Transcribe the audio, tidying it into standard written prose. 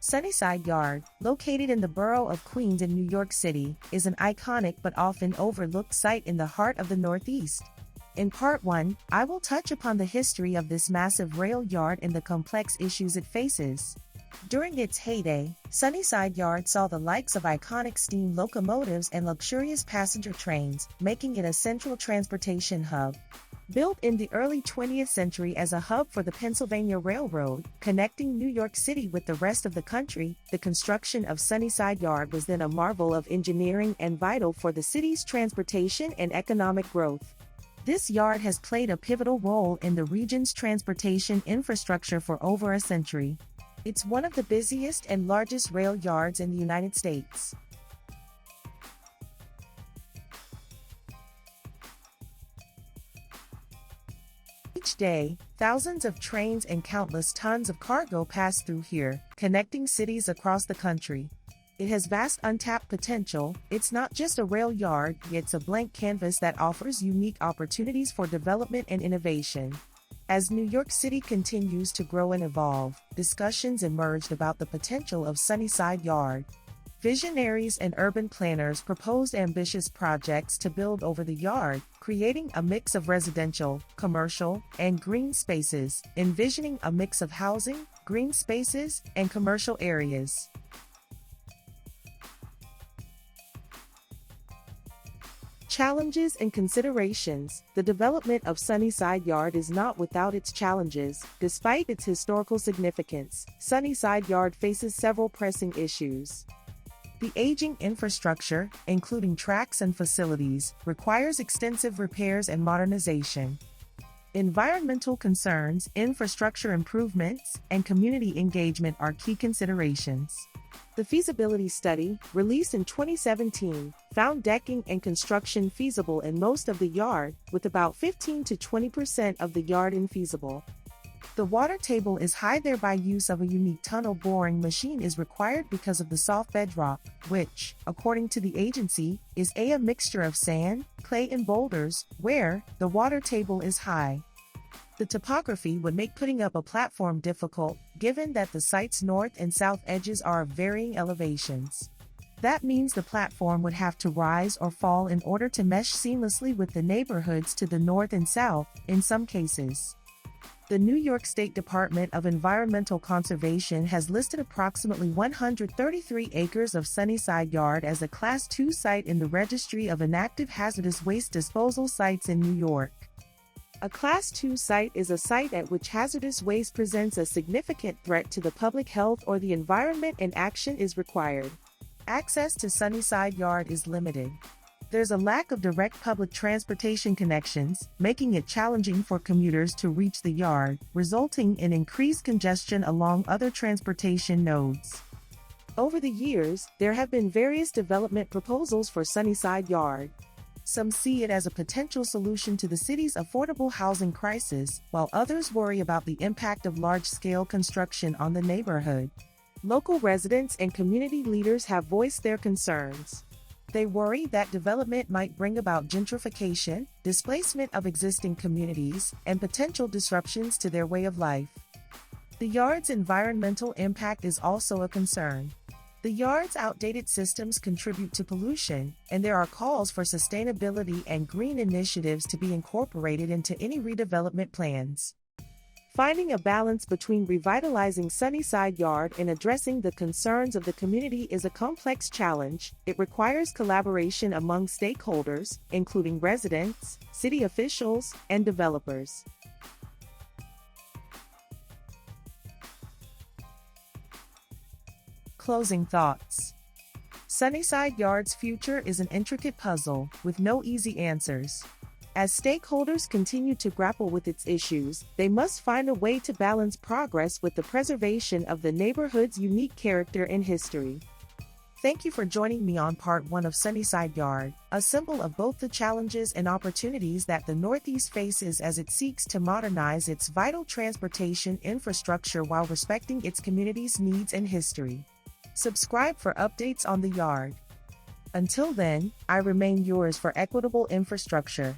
Sunnyside Yard, located in the borough of Queens in New York City, is an iconic but often overlooked site in the heart of the Northeast. In Part 1, I will touch upon the history of this massive rail yard and the complex issues it faces. During its heyday, Sunnyside Yard saw the likes of iconic steam locomotives and luxurious passenger trains, making it a central transportation hub. Built in the early 20th century as a hub for the Pennsylvania Railroad, connecting New York City with the rest of the country, the construction of Sunnyside Yard was then a marvel of engineering and vital for the city's transportation and economic growth. This yard has played a pivotal role in the region's transportation infrastructure for over a century. It's one of the busiest and largest rail yards in the United States. Each day, thousands of trains and countless tons of cargo pass through here, connecting cities across the country. It has vast untapped potential. It's not just a rail yard, it's a blank canvas that offers unique opportunities for development and innovation. As New York City continues to grow and evolve, discussions emerged about the potential of Sunnyside Yard. Visionaries and urban planners proposed ambitious projects to build over the yard, creating a mix of residential, commercial, and green spaces, envisioning a mix of housing, green spaces, and commercial areas. Challenges and considerations. The development of Sunnyside Yard is not without its challenges. Despite its historical significance, Sunnyside Yard faces several pressing issues. The aging infrastructure, including tracks and facilities, requires extensive repairs and modernization. Environmental concerns, infrastructure improvements, and community engagement are key considerations. The feasibility study, released in 2017, found decking and construction feasible in most of the yard, with about 15 to 20% of the yard infeasible. The water table is high, thereby use of a unique tunnel boring machine is required because of the soft bedrock, which, according to the agency, is a mixture of sand, clay and boulders, where the water table is high. The topography would make putting up a platform difficult, given that the site's north and south edges are of varying elevations. That means the platform would have to rise or fall in order to mesh seamlessly with the neighborhoods to the north and south, in some cases. The New York State Department of Environmental Conservation has listed approximately 133 acres of Sunnyside Yard as a Class II site in the Registry of Inactive Hazardous Waste Disposal Sites in New York. A Class II site is a site at which hazardous waste presents a significant threat to the public health or the environment and action is required. Access to Sunnyside Yard is limited. There's a lack of direct public transportation connections, making it challenging for commuters to reach the yard, resulting in increased congestion along other transportation nodes. Over the years, there have been various development proposals for Sunnyside Yard. Some see it as a potential solution to the city's affordable housing crisis, while others worry about the impact of large-scale construction on the neighborhood. Local residents and community leaders have voiced their concerns. They worry that development might bring about gentrification, displacement of existing communities, and potential disruptions to their way of life. The yard's environmental impact is also a concern. The yard's outdated systems contribute to pollution, and there are calls for sustainability and green initiatives to be incorporated into any redevelopment plans. Finding a balance between revitalizing Sunnyside Yard and addressing the concerns of the community is a complex challenge. It requires collaboration among stakeholders, including residents, city officials, and developers. Closing thoughts. Sunnyside Yard's future is an intricate puzzle, with no easy answers. As stakeholders continue to grapple with its issues, they must find a way to balance progress with the preservation of the neighborhood's unique character and history. Thank you for joining me on Part 1 of Sunnyside Yard, a symbol of both the challenges and opportunities that the Northeast faces as it seeks to modernize its vital transportation infrastructure while respecting its community's needs and history. Subscribe for updates on the yard. Until then, I remain yours for equitable infrastructure.